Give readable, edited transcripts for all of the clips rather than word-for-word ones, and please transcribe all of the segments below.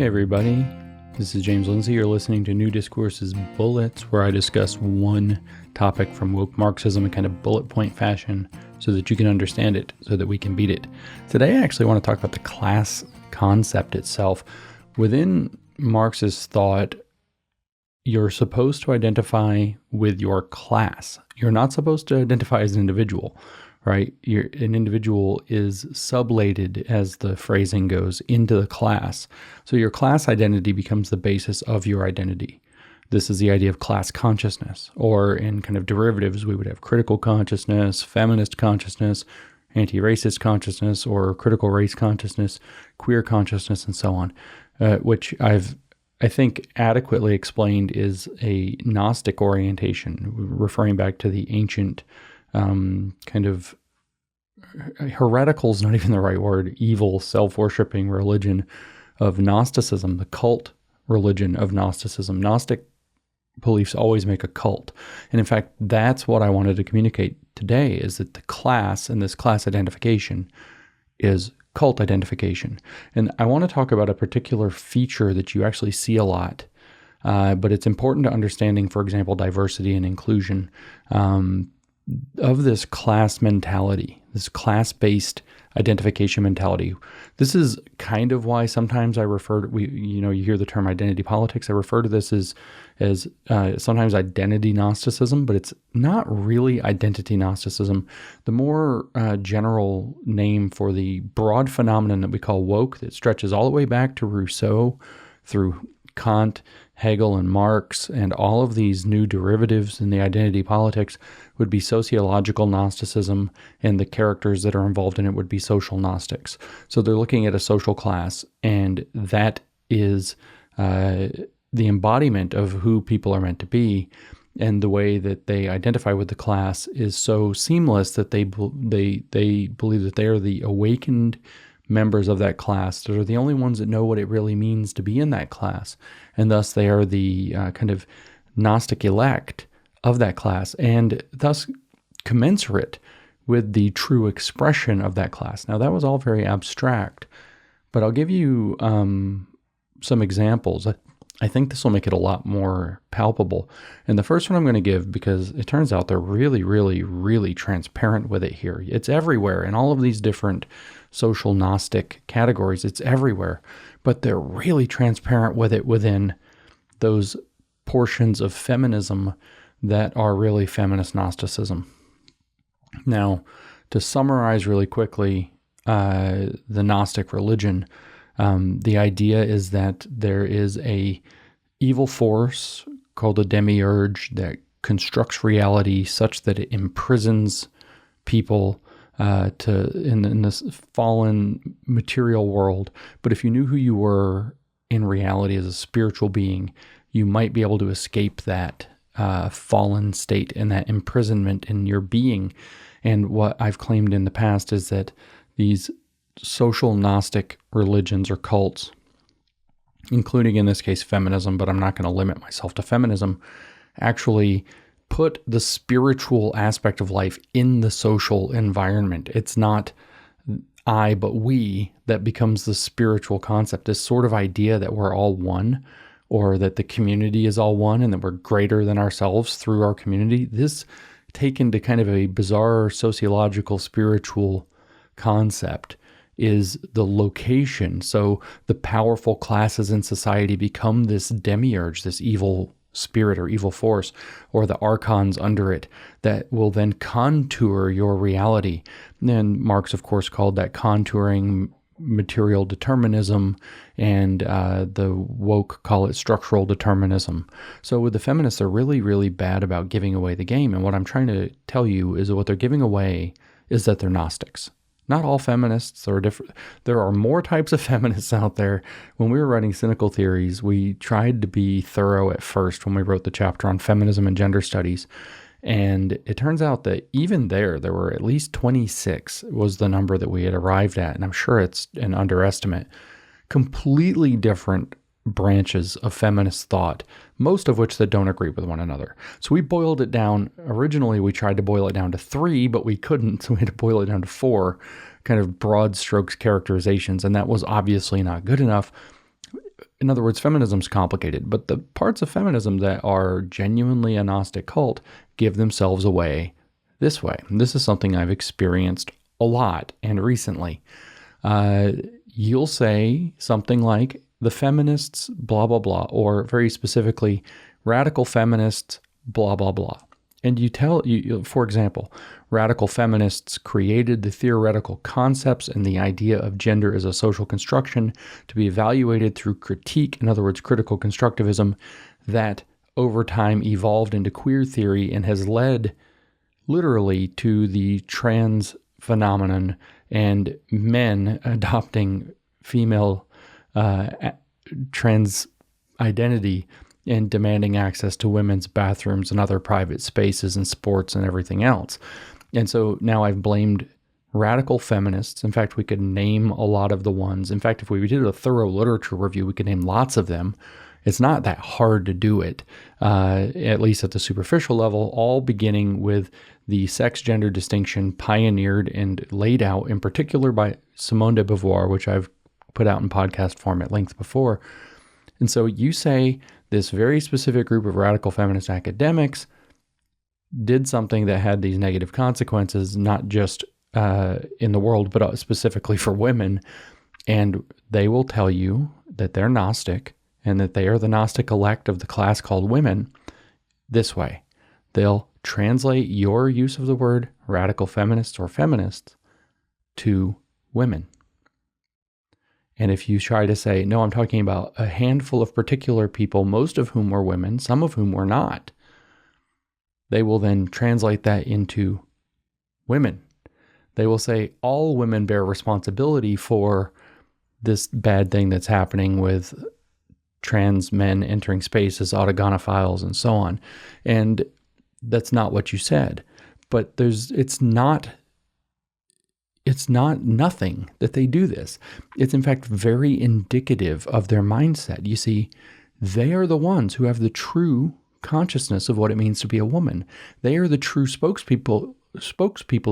everybody. This is James Lindsay. You're listening to New Discourses Bullets, where I discuss one topic from woke Marxism in kind of bullet point fashion so that you can understand it, so that we can beat it. Today, I actually want to talk about the class concept itself. Within Marxist thought, you're supposed to identify with your class. You're not supposed to identify as an individual, right? An individual is sublated, as the phrasing goes, into the class. So your class identity becomes the basis of your identity. This is the idea of class consciousness, or in kind of derivatives, we would have critical consciousness, feminist consciousness, anti-racist consciousness, or critical race consciousness, queer consciousness, and so on, which I think adequately explained is a Gnostic orientation, referring back to the ancient kind of heretical is not even the right word, evil, self-worshipping religion of Gnosticism, the cult religion of Gnosticism. Gnostic beliefs always make a cult. And in fact, that's what I wanted to communicate today, is that the class and this class identification is cult identification. And I want to talk about a particular feature that you actually see a lot, but it's important to understanding, for example, diversity and inclusion, of this class mentality, this class-based identification mentality. This is kind of why sometimes I refer to, you hear the term identity politics. I refer to this as sometimes identity Gnosticism, but it's not really identity Gnosticism. The more general name for the broad phenomenon that we call woke, that stretches all the way back to Rousseau, through Kant, Hegel, and Marx, and all of these new derivatives in the identity politics, would be sociological Gnosticism, and the characters that are involved in it would be social Gnostics. So they're looking at a social class, and that is the embodiment of who people are meant to be, and the way that they identify with the class is so seamless that they believe that they are the awakened members of that class that are the only ones that know what it really means to be in that class, and thus they are the kind of Gnostic elect of that class, and thus commensurate with the true expression of that class. Now, that was all very abstract, but I'll give you some examples. I think this will make it a lot more palpable. And the first one I'm going to give, because it turns out they're really, really, really transparent with it here. It's everywhere in all of these different social Gnostic categories. It's everywhere, but they're really transparent with it within those portions of feminism that are really feminist Gnosticism. Now, to summarize really quickly, the Gnostic religion, the idea is that there is a evil force called a demiurge that constructs reality such that it imprisons people in this fallen material world. But if you knew who you were in reality as a spiritual being, you might be able to escape that fallen state and that imprisonment in your being. And what I've claimed in the past is that these social Gnostic religions or cults, including in this case feminism, but I'm not going to limit myself to feminism, actually put the spiritual aspect of life in the social environment. It's not I, but we that becomes the spiritual concept. This sort of idea that we're all one, or that the community is all one and that we're greater than ourselves through our community. This taken to kind of a bizarre sociological, spiritual concept is the location. So the powerful classes in society become this demiurge, this evil spirit or evil force, or the archons under it that will then contour your reality. And Marx, of course, called that contouring material determinism, and the woke call it structural determinism. So with the feminists, they're really, really bad about giving away the game. And what I'm trying to tell you is that what they're giving away is that they're Gnostics. Not all feminists are different. There are more types of feminists out there. When we were writing Cynical Theories, we tried to be thorough at first when we wrote the chapter on feminism and gender studies. And it turns out that even there were at least 26 was the number that we had arrived at. And I'm sure it's an underestimate. Completely different branches of feminist thought, most of which that don't agree with one another. So we boiled it down. Originally, we tried to boil it down to 3, but we couldn't. So we had to boil it down to 4 kind of broad strokes characterizations. And that was obviously not good enough. in other words, feminism's complicated, but the parts of feminism that are genuinely a Gnostic cult give themselves away this way. And this is something I've experienced a lot and recently. You'll say something like the feminists, blah, blah, blah, or very specifically, radical feminists, blah, blah, blah. And for example, radical feminists created the theoretical concepts and the idea of gender as a social construction to be evaluated through critique, in other words, critical constructivism, that over time evolved into queer theory and has led literally to the trans phenomenon and men adopting female trans identity and demanding access to women's bathrooms and other private spaces and sports and everything else. And so now I've blamed radical feminists. In fact, we could name a lot of the ones. In fact, if we did a thorough literature review, we could name lots of them. It's not that hard to do it, at least at the superficial level, all beginning with the sex-gender distinction pioneered and laid out in particular by Simone de Beauvoir, which I've put out in podcast form at length before. And so you say this very specific group of radical feminist academics did something that had these negative consequences, not just in the world, but specifically for women. And they will tell you that they're Gnostic and that they are the Gnostic elect of the class called women this way. They'll translate your use of the word radical feminists or feminists to women. And if you try to say, no, I'm talking about a handful of particular people, most of whom were women, some of whom were not, they will then translate that into women. They will say all women bear responsibility for this bad thing that's happening with trans men entering space as autogonophiles and so on. And that's not what you said. But it's not nothing that they do this. It's in fact very indicative of their mindset. You see, they are the ones who have the true consciousness of what it means to be a woman. They are the true spokespeople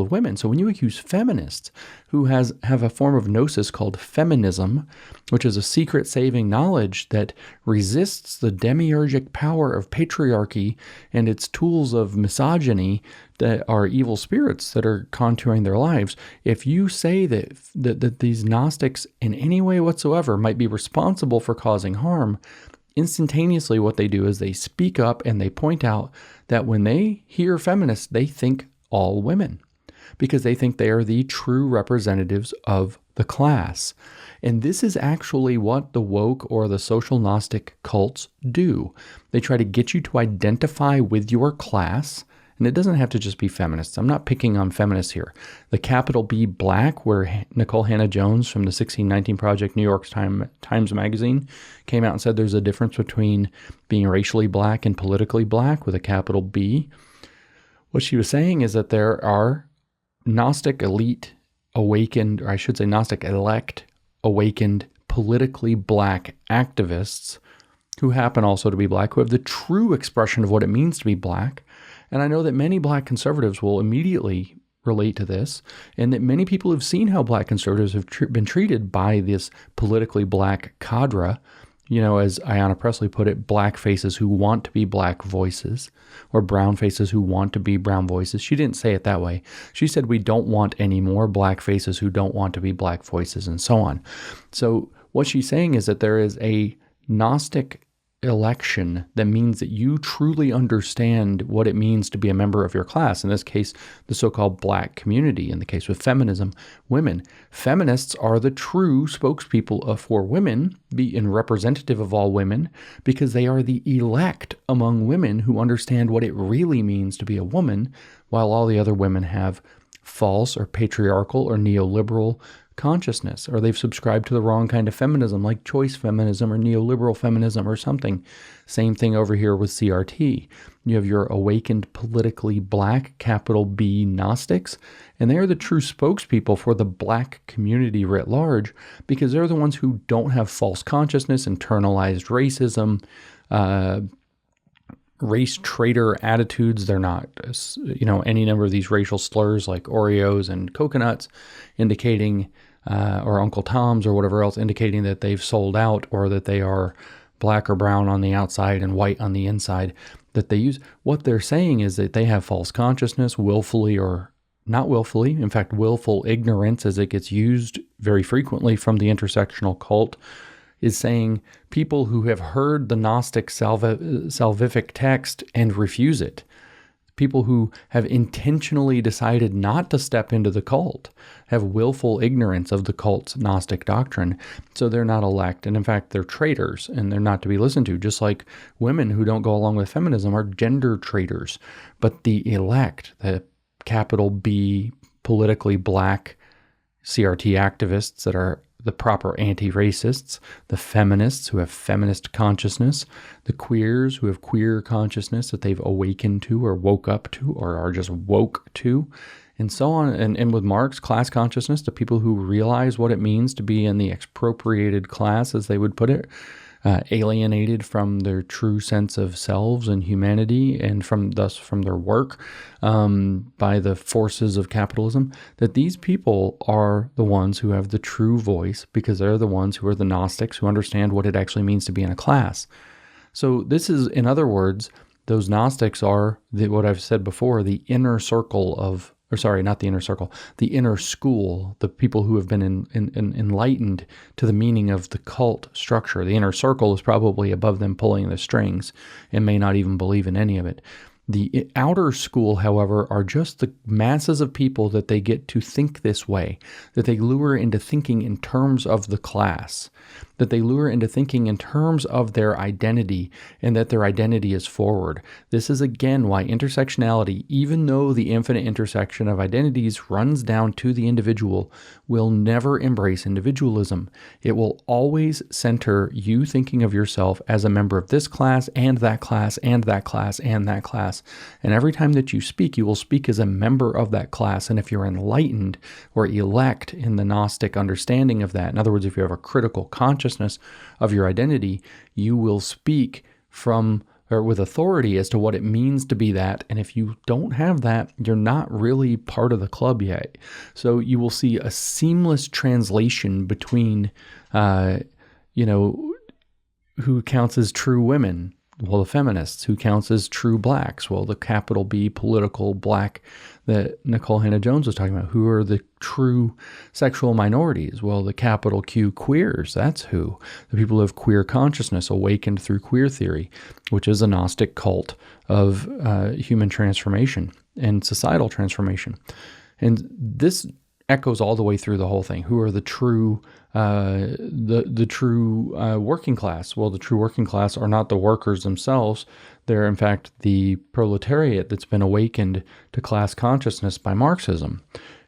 of women. So when you accuse feminists who have a form of gnosis called feminism, which is a secret saving knowledge that resists the demiurgic power of patriarchy and its tools of misogyny that are evil spirits that are contouring their lives, if you say that these Gnostics in any way whatsoever might be responsible for causing harm, instantaneously what they do is they speak up and they point out that when they hear feminists, they think all women, because they think they are the true representatives of the class. And this is actually what the woke or the social Gnostic cults do. They try to get you to identify with your class, and it doesn't have to just be feminists. I'm not picking on feminists here. The capital B Black, where Nicole Hannah-Jones from the 1619 Project, New York Times Magazine, came out and said there's a difference between being racially black and politically black with a capital B. What she was saying is that there are Gnostic elite awakened, or I should say Gnostic elect awakened politically black activists who happen also to be black, who have the true expression of what it means to be black. And I know that many black conservatives will immediately relate to this, and that many people have seen how black conservatives have been treated by this politically black cadre. You know, as Ayanna Pressley put it, black faces who want to be black voices, or brown faces who want to be brown voices. She didn't say it that way. She said we don't want any more black faces who don't want to be black voices, and so on. So what she's saying is that there is a Gnostic election that means that you truly understand what it means to be a member of your class. In this case, the so-called black community. In the case with feminism, women. Feminists are the true spokespeople for women, being representative of all women, because they are the elect among women who understand what it really means to be a woman, while all the other women have false or patriarchal or neoliberal consciousness, or they've subscribed to the wrong kind of feminism, like choice feminism or neoliberal feminism or something. Same thing over here with CRT. You have your awakened politically black, capital B Gnostics, and they are the true spokespeople for the black community writ large, because they're the ones who don't have false consciousness, internalized racism, race traitor attitudes. They're not, any number of these racial slurs like Oreos and coconuts, indicating or Uncle Tom's or whatever else, indicating that they've sold out or that they are black or brown on the outside and white on the inside, that they use. What they're saying is that they have false consciousness, willfully or not willfully, in fact, willful ignorance, as it gets used very frequently from the intersectional cult, is saying people who have heard the Gnostic salvific text and refuse it, people who have intentionally decided not to step into the cult, have willful ignorance of the cult's Gnostic doctrine, so they're not elect. And in fact, they're traitors, and they're not to be listened to, just like women who don't go along with feminism are gender traitors. But the elect, the capital B, politically black CRT activists that are the proper anti-racists, the feminists who have feminist consciousness, the queers who have queer consciousness that they've awakened to or woke up to or are just woke to, and so on. And with Marx, class consciousness, the people who realize what it means to be in the expropriated class, as they would put it, alienated from their true sense of selves and humanity, and thus from their work by the forces of capitalism, that these people are the ones who have the true voice, because they're the ones who are the Gnostics, who understand what it actually means to be in a class. So this is, in other words, those Gnostics are what I've said before, the inner circle of, or sorry, not the inner circle, the inner school, the people who have been enlightened to the meaning of the cult structure. The inner circle is probably above them pulling the strings and may not even believe in any of it. The outer school, however, are just the masses of people that they get to think this way, that they lure into thinking in terms of the class, that they lure into thinking in terms of their identity, and that their identity is forward. This is again why intersectionality, even though the infinite intersection of identities runs down to the individual, will never embrace individualism. It will always center you thinking of yourself as a member of this class and that class and that class and that class. And every time that you speak, you will speak as a member of that class. And if you're enlightened or elect in the Gnostic understanding of that, in other words, if you have a critical consciousness of your identity, you will speak from or with authority as to what it means to be that. And if you don't have that, you're not really part of the club yet. So you will see a seamless translation between, who counts as true women. Well, the feminists. Who counts as true blacks? Well, the capital B political black that Nicole Hannah-Jones was talking about. Who are the true sexual minorities? Well, the capital Q queers. That's who. The people who have queer consciousness awakened through queer theory, which is a Gnostic cult of human transformation and societal transformation. And this echoes all the way through the whole thing. Who are the true the true working class? Well, the true working class are not the workers themselves. They're, in fact, the proletariat that's been awakened to class consciousness by Marxism.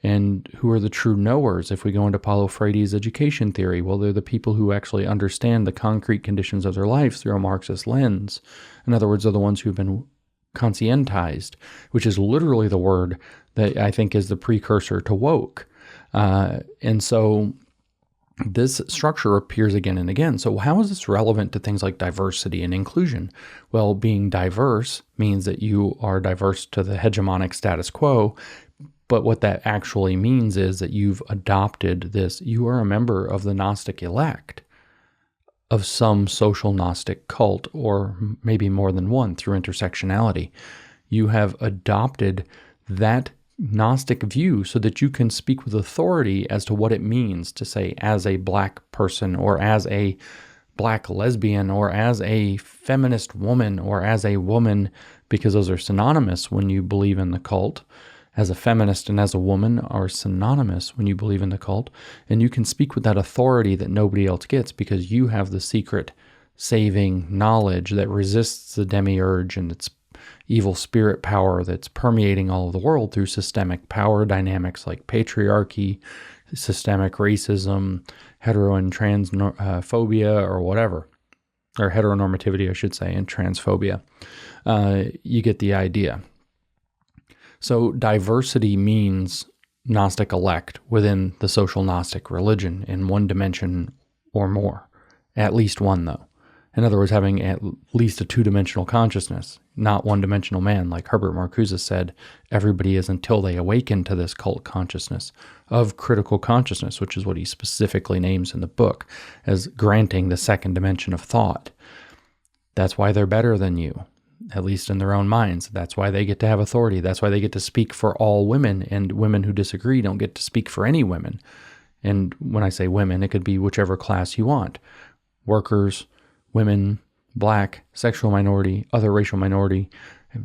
And who are the true knowers? If we go into Paulo Freire's education theory, well, they're the people who actually understand the concrete conditions of their lives through a Marxist lens. In other words, they're the ones who've been conscientized, which is literally the word that I think is the precursor to woke. And so this structure appears again and again. So how is this relevant to things like diversity and inclusion? Well, being diverse means that you are diverse to the hegemonic status quo. But what that actually means is that you've adopted this. You are a member of the Gnostic elect of some social Gnostic cult, or maybe more than one through intersectionality. You have adopted that Gnostic view so that you can speak with authority as to what it means to say, as a black person, or as a black lesbian, or as a feminist woman, or as a woman, because those are synonymous when you believe in the cult. As a feminist and as a woman are synonymous when you believe in the cult. And you can speak with that authority that nobody else gets, because you have the secret saving knowledge that resists the demiurge and its evil spirit power that's permeating all of the world through systemic power dynamics like patriarchy, systemic racism, hetero and transphobia, or whatever, or heteronormativity, I should say, and transphobia. You get the idea. So diversity means Gnostic elect within the social Gnostic religion in one dimension or more, at least one though. In other words, having at least a two-dimensional consciousness, not one-dimensional man. Like Herbert Marcuse said, everybody is until they awaken to this cult consciousness of critical consciousness, which is what he specifically names in the book as granting the second dimension of thought. That's why they're better than you, at least in their own minds. That's why they get to have authority. That's why they get to speak for all women, and women who disagree don't get to speak for any women. And when I say women, it could be whichever class you want. Workers, women, black, sexual minority, other racial minority,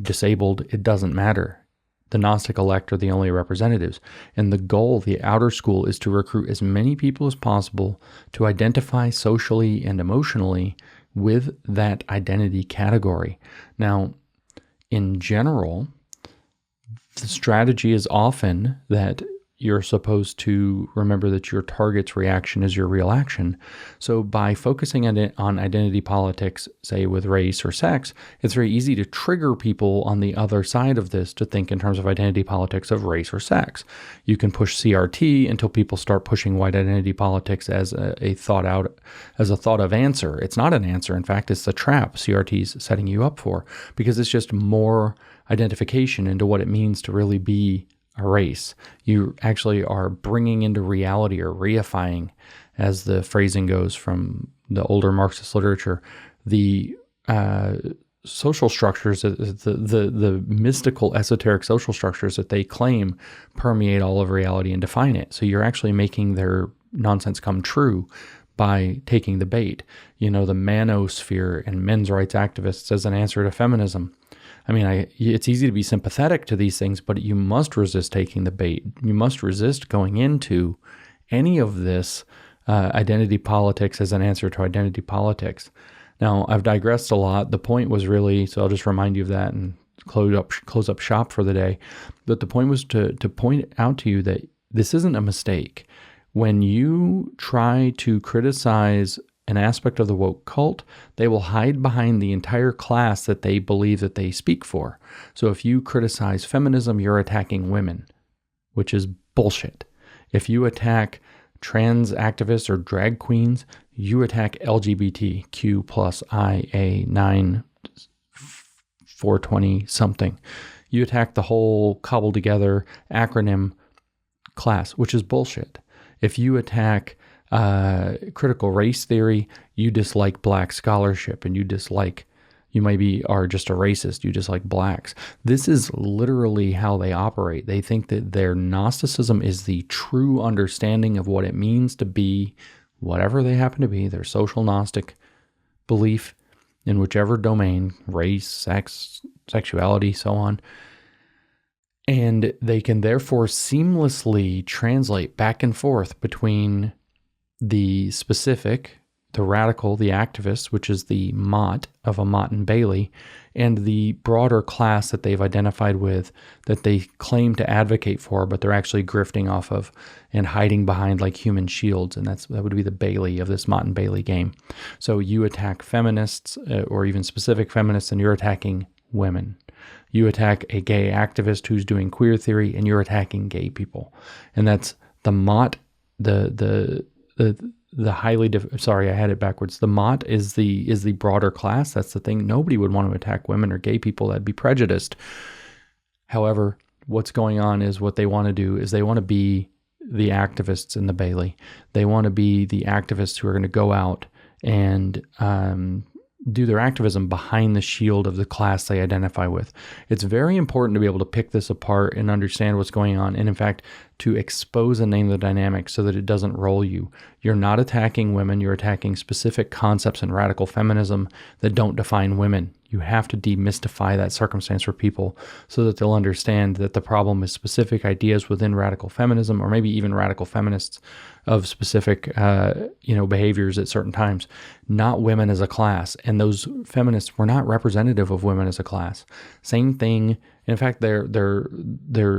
disabled, it doesn't matter. The Gnostic elect are the only representatives. And the goal, the outer school, is to recruit as many people as possible to identify socially and emotionally with that identity category. Now, in general, the strategy is often that you're supposed to remember that your target's reaction is your real action. So by focusing on identity politics, say with race or sex, it's very easy to trigger people on the other side of this to think in terms of identity politics of race or sex. You can push CRT until people start pushing white identity politics as a thought of answer. It's not an answer. In fact, it's the trap CRT's setting you up for, because it's just more identification into what it means to really be a race. You actually are bringing into reality, or reifying, as the phrasing goes from the older Marxist literature, the social structures, the mystical, esoteric social structures that they claim permeate all of reality and define it. So you're actually making their nonsense come true by taking the bait. You know, the manosphere and men's rights activists as an answer to feminism. I mean, it's easy to be sympathetic to these things, but you must resist taking the bait. You must resist going into any of this identity politics as an answer to identity politics. Now, I've digressed a lot. The point was really, so I'll just remind you of that and close up shop for the day. But the point was to point out to you that this isn't a mistake. When you try to criticize an aspect of the woke cult, they will hide behind the entire class that they believe that they speak for. So if you criticize feminism, you're attacking women, which is bullshit. If you attack trans activists or drag queens, you attack LGBTQ plus IA 9420 something. You attack the whole cobbled together acronym class, which is bullshit. If you attack critical race theory, you dislike black scholarship, and you maybe are just a racist, you dislike blacks. This is literally how they operate. They think that their Gnosticism is the true understanding of what it means to be whatever they happen to be, their social Gnostic belief in whichever domain, race, sex, sexuality, so on. And they can therefore seamlessly translate back and forth between the specific, the radical, the activists, which is the Mott of a Mott and Bailey, and the broader class that they've identified with, that they claim to advocate for, but they're actually grifting off of and hiding behind like human shields. And that would be the Bailey of this Mott and Bailey game. So you attack feminists, or even specific feminists, and you're attacking women. You attack a gay activist who's doing queer theory, and you're attacking gay people. And that's the Mott, the highly, sorry, I had it backwards. The Mott is the broader class. That's the thing. Nobody would want to attack women or gay people. That'd be prejudiced. However, what's going on is what they want to do is they want to be the activists in the Bailey. They want to be the activists who are going to go out and do their activism behind the shield of the class they identify with. It's very important to be able to pick this apart and understand what's going on, and in fact, to expose and name the dynamics so that it doesn't roll you. You're not attacking women, you're attacking specific concepts in radical feminism that don't define women. You have to demystify that circumstance for people so that they'll understand that the problem is specific ideas within radical feminism, or maybe even radical feminists, of specific behaviors at certain times, not women as a class. And those feminists were not representative of women as a class. Same thing. In fact, they're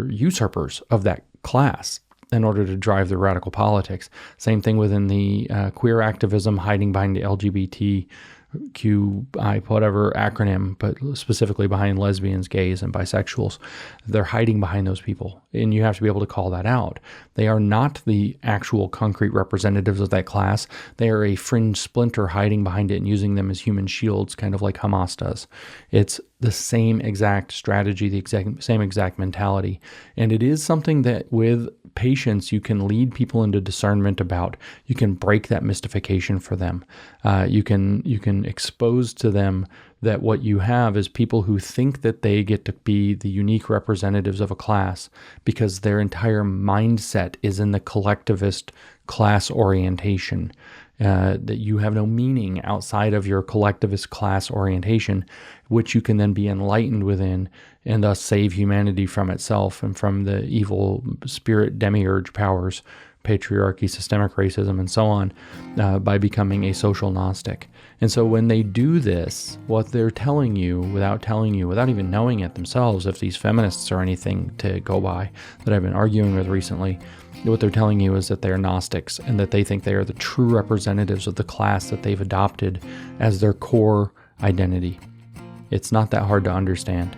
usurpers of that class in order to drive their radical politics. Same thing within the queer activism, hiding behind the LGBT QI, whatever acronym, but specifically behind lesbians, gays, and bisexuals. They're hiding behind those people, and you have to be able to call that out. They are not the actual concrete representatives of that class. They are a fringe splinter hiding behind it and using them as human shields, kind of like Hamas does. It's the same exact strategy, same exact mentality. And it is something that with patience, you can lead people into discernment about. You can break that mystification for them. You can expose to them that what you have is people who think that they get to be the unique representatives of a class because their entire mindset is in the collectivist class orientation. That you have no meaning outside of your collectivist class orientation, which you can then be enlightened within and thus save humanity from itself and from the evil spirit demiurge powers, patriarchy, systemic racism, and so on, by becoming a social Gnostic. And so when they do this, what they're telling you, without even knowing it themselves, if these feminists are anything to go by that I've been arguing with recently, what they're telling you is that they're Gnostics and that they think they are the true representatives of the class that they've adopted as their core identity. It's not that hard to understand.